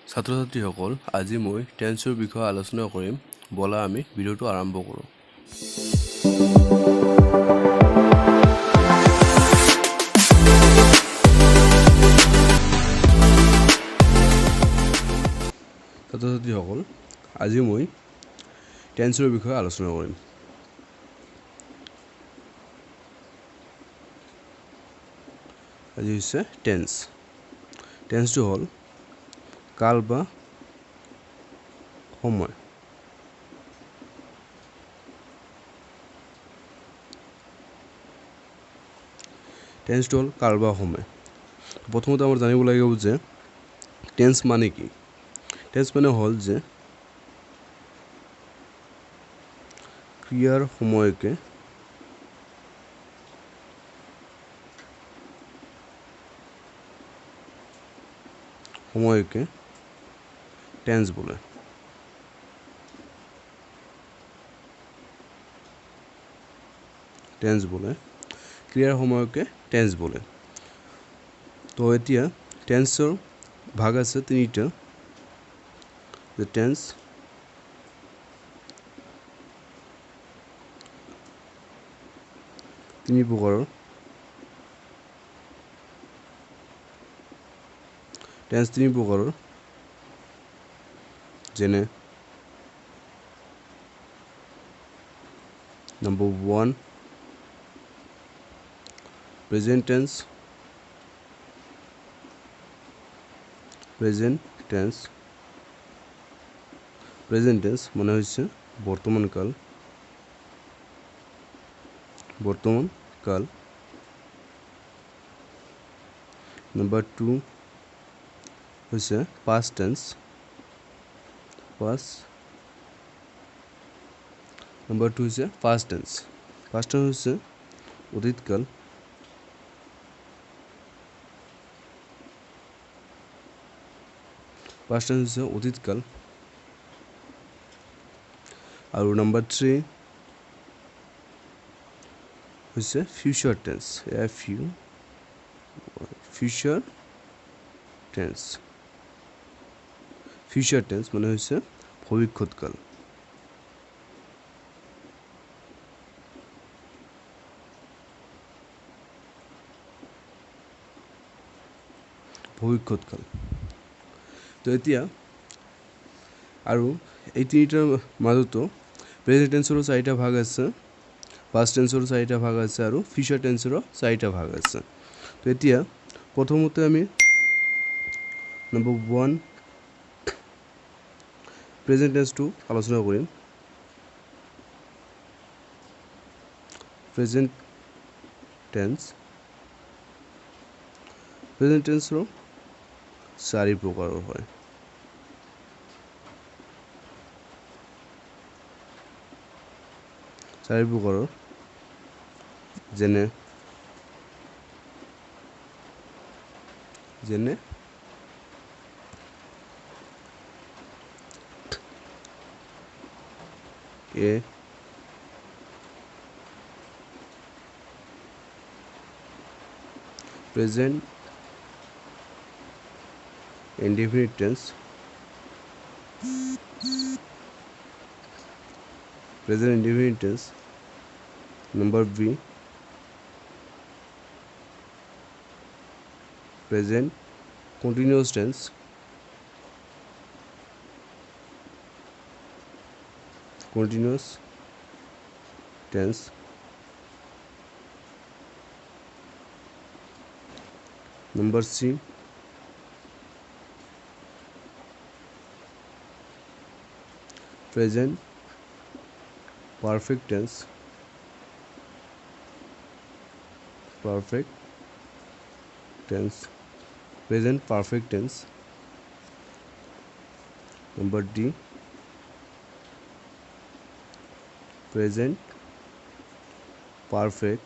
ছাত্ৰ-ছাত্ৰীসকল আজি মই টেন্সৰ বিষয়ে আলোচনা কৰিম বলা আমি ভিডিওটো আৰম্ভ কৰোঁ ছাত্ৰ-ছাত্ৰীসকল আজি মই টেন্সৰ বিষয়ে আলোচনা কৰিম আজি হৈছে টেন্সটো হ'ল কাল বা সময় টেন্সটো হ'ল কাল বা সময় প্ৰথমতে আমাৰ জানিব লাগিব যে টেন্স মানে কি টেন্স মানে হ'ল যে ক্ৰিয়াৰ সময়কে টেন্স বলে ক্ৰিয়াৰ সময়কে টেন্স বলে তো এতিয়া টেন্সৰ ভাগ আছে তিনিটা যে টেন্স তিনি প্ৰকাৰৰ যেনে number 1 present tense মানে হৈছে বৰ্তমান কাল number 2 হৈছে past tense number 2 হৈছে past tense হৈছে অতীত কাল আৰু number 3 হৈছে future tense মানে হৈছে ভৱিষ্যৎ কাল তো এতিয়া আৰু এই তিনিটাৰ মাজতো প্ৰেজেন্ট টেন্সৰো চাৰিটা ভাগ আছে পাষ্ট টেন্সৰো চাৰিটা ভাগ আছে আৰু ফিউচাৰ টেন্সৰো চাৰিটা ভাগ আছে তো এতিয়া প্ৰথমতে আমি নম্বৰ 1 প্ৰেজেন্ট টেন্সটো আলোচনা কৰিম প্ৰেজেন্ট টেন্সৰো চাৰি প্ৰকাৰৰ হয় যেনে A present indefinite tense number B present continuous tense number C present perfect tense number D present perfect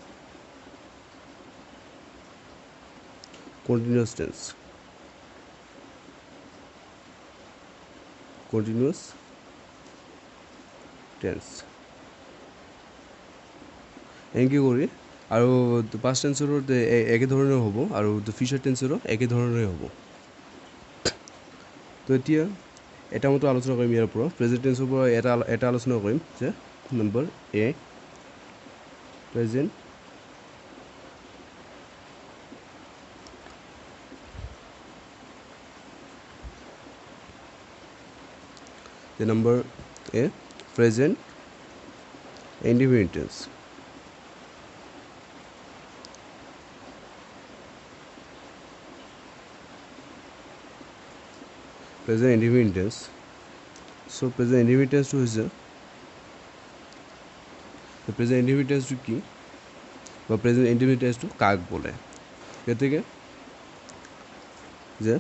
continuous tense এনেকৈ কৰি আৰু পাষ্ট টেন্সৰো একে ধৰণৰ হ'ব আৰু ফিউচাৰ টেন্সৰো একে ধৰণৰে হ'ব তো এতিয়া এটা মতো আলোচনা কৰিম ইয়াৰ ওপৰত প্ৰেজেন্ট টেন্সৰ পৰা এটা আলোচনা কৰিম যে number A present the number A present indefinite tense present indefinite tense so present indefinite tense to is the present indefinite tense to কি বা present indefinite tense to কাক বলে এতেকে যে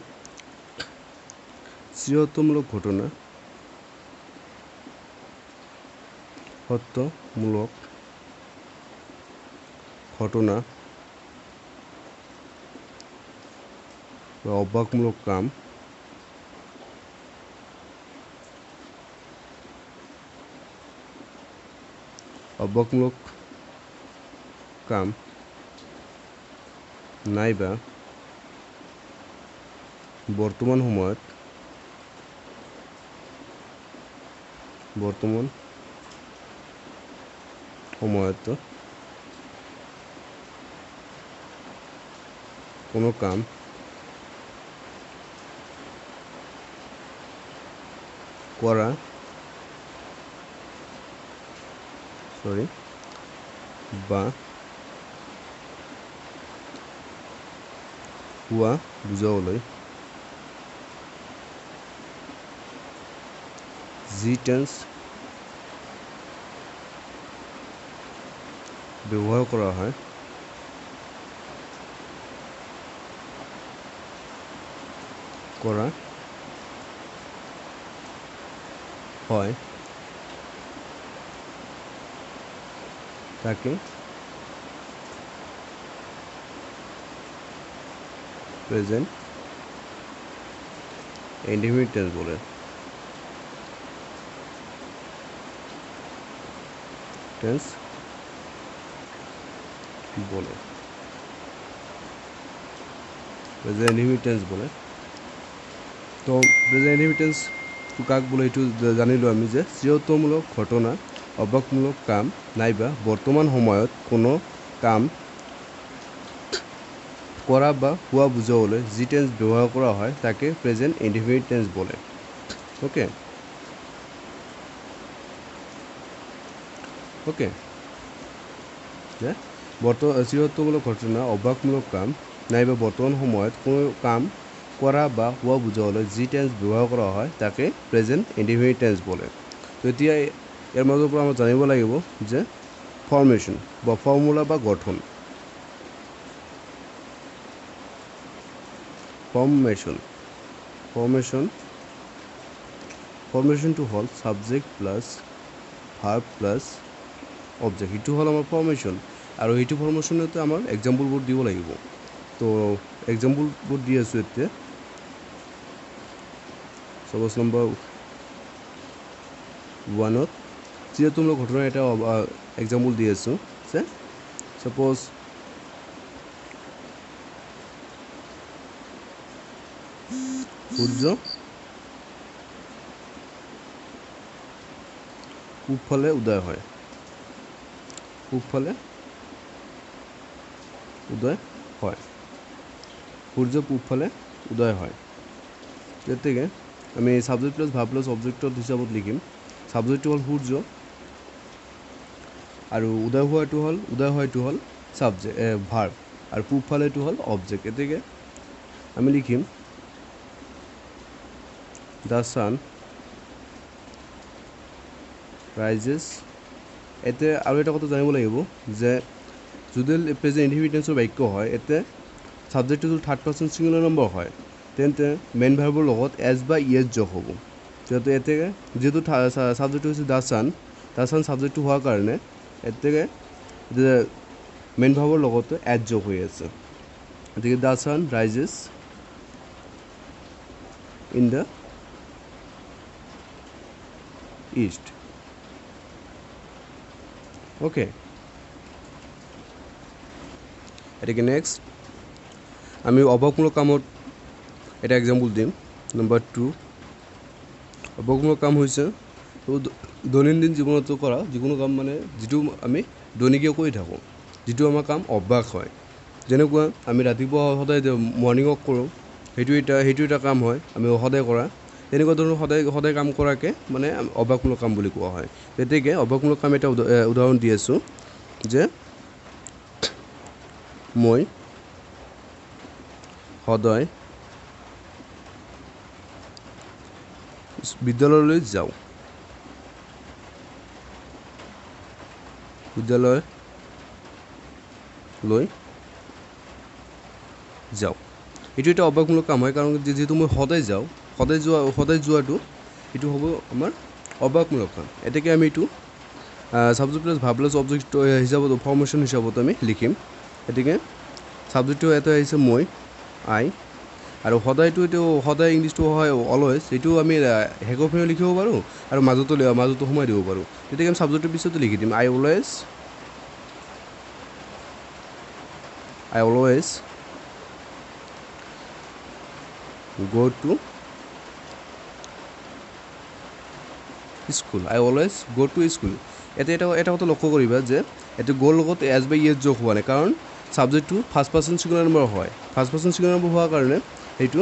চিরতমূলক ঘটনা সত্যমূলক ঘটনা বা অবাকমূলক কাম অবাকমূলক কাম নাইবা বর্তমান সময়ত কোনো কাম করা বা হোৱা বুজাবলৈ যি টেন্স ব্যৱহাৰ কৰা হয় তাকে প্রেজেন্ট ইনডিফিনিট টেন্স বলে প্রেজেন্ট ইনডিফিনিট টেন্স বলে তো প্রেজেন্ট ইনডিফিনিট টেন্স কাক বলে এইটো জানিলো আমি যে চিৰতমূলক ঘটনা অবাকমূলক কাম নাইবা বৰ্তমান সময়ত কোনো কাম কৰা বা হোৱা বুজাবলৈ যি টেন্স ব্যৱহাৰ কৰা হয় তাকে প্ৰেজেন্ট ইনডিফিনিট টেন্স বলে ওকে যে চিৰতমূলক ঘটনা অবাকমূলক কাম নাইবা বৰ্তমান সময়ত কোনো কাম কৰা বা হোৱা বুজাবলৈ যি টেন্স ব্যৱহাৰ কৰা হয় তাকে প্ৰেজেন্ট ইনডিফিনিট টেন্স বলে তো এতিয়া ইয়াৰ মাজৰ পৰা আমি জানিব লাগিব যে ফৰ্মেশ্যন বা ফৰ্মুলা বা গঠন ফৰ্মেশ্যনটো হ'ল subject plus verb plus object এইটো হ'ল আমাৰ ফৰ্মেশ্যন আৰু এইটো ফৰ্মেশ্যনতে আমাৰ এক্সাম্পলবোৰ দিব লাগিব তো এক্সাম্পলবোৰ দি আছোঁ এতিয়া সপোজ নম্বৰ 1ত চিৰতমূলক ঘটনা এটা এক্সাম্পল দি আছোঁ যে সপোজ সূৰ্য পূবফালে উদয় হয় সূৰ্য পূবফালে উদয় হয় গতিকে আমি সাবজেক্ট প্লাছ ভাৰ্ব প্লাছ অবজেক্টৰ হিচাপত লিখিম সাবজেক্টটো হ'ল সূৰ্য আৰু উদয় হয়টো হ'ল সাবজেক্ট ভাৰ্ব আৰু পূবফালেটো হ'ল অবজেক্ট গতিকে আমি লিখিম দ্য সান ৰাইজেছ এতে আৰু এটা কথা জানিব লাগিব যে যদি প্ৰেজেন্ট ইনডিফিনিট টেন্সৰ বাক্য হয় এতে সাবজেক্টটো যদি থাৰ্ড পাৰ্চন সিঙ্গুলাৰ নম্বৰ হয় তেন্তে মেইন ভাৰ্বৰ লগত এছ বা ইএছ যোগ হ'ব যেহেতু এতে যেহেতু সাবজেক্টটো হৈছে দ্য সান সাবজেক্টটো হোৱাৰ কাৰণে এতে মেইন ভাৰ্বৰ লগতে এছ যোগ হৈ আছে গতিকে the sun rises in the east okay এটাকে নেক্সট আমি অবাকমূলক কামত এটা এক্সাম্পল দিম নম্বৰ 2 অৱগুণৰ কাম হৈছে দৈনন্দিন জীৱনতো কৰা যিকোনো কাম মানে যিটো আমি দৈনিকীয়া কৰি থাকোঁ যিটো আমাৰ কাম অভ্যাস হয় যেনেকুৱা আমি ৰাতিপুৱা সদায় মৰ্ণিং ৱাক কৰোঁ সেইটো এটা কাম হয় আমি সদায় কৰা তেনেকুৱা ধৰণৰ সদায় কাম কৰাকে মানে অভ্যাসমূলক কাম বুলি কোৱা হয় গতিকে অভ্যাসমূলক কাম এটা উদাহৰণ দি আছোঁ যে মই সদায় বিদ্যালয়লৈ যাওঁ এইটো এটা অভ্যাসমূলক কাম হয় কাৰণ যিহেতু মই সদায় যাওঁ সদায় যোৱাটো এইটো হ'ব আমাৰ অভ্যাসমূলক কাম এতেকে আমি এইটো subject plus verb plus object হিসাবত ফর্মেশন হিসাবত আমি লিখিম গতিকে সাবজেক্টটো এটা আহিছে মই আই আৰু সদায় ইংলিছটো হয় অলৱেজ এইটো আমি শেষৰ পিনে লিখিব পাৰোঁ আৰু মাজতো সোমাই দিব পাৰোঁ গতিকে আমি সাবজেক্টৰ পিছতো লিখি দিম আই always go to school I always go to school এটা কথা লক্ষ্য কৰিবা যে এইটো গোৰ লগত এজ বাই ইয়েজ যোগ হোৱা নাই কাৰণ সাবজেক্টটো ফাৰ্ষ্ট পাৰ্চন ছিংগুলাৰ নম্বৰ হয় ফাৰ্ষ্ট পাৰ্চন ছিংগুলাৰ নম্বৰ হোৱাৰ কাৰণে এইটো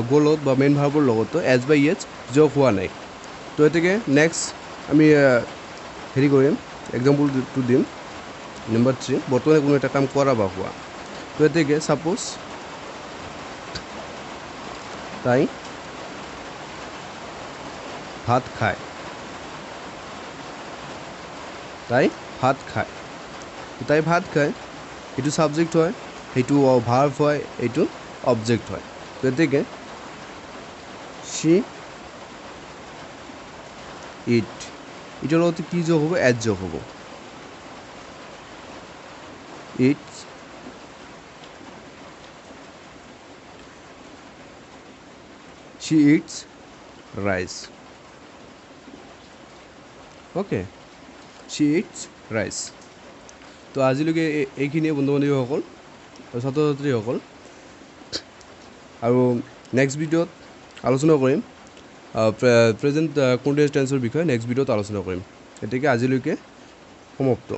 গোৰ লগত বা মেইন ভাৰ্বৰ লগত এজ বাই ইয়েজ যোগ হোৱা নাই তো এতেকে নেক্সট আমি হেৰি কৰিম এক্সাম্পলটো দিম নম্বৰ 3 বৰ্তমানে কোনো এটা কাম কৰা বা হোৱা তো এতেকে সাপোজ তাই ভাত খায় তাই ভাত খায় এইটো সাবজেক্ট হয় এইটো ভাৰ্ব হয় এইটো অবজেক্ট হয় গতিকে she eat এটাৰ লগত কি যোগ হ'ব এজ যোগ হ'ব eats she eats rice okay she eats rice তো আজিলৈকে এইখিনিয়ে বন্ধু বান্ধৱীসকল আৰু ছাত্ৰ ছাত্ৰীসকল আৰু নেক্সট ভিডিঅ'ত আলোচনা কৰিম প্ৰেজেণ্ট কণ্টিনিউয়াছ টেন্সৰ বিষয়ে নেক্সট ভিডিঅ'ত আলোচনা কৰিম গতিকে আজিলৈকে সমাপ্ত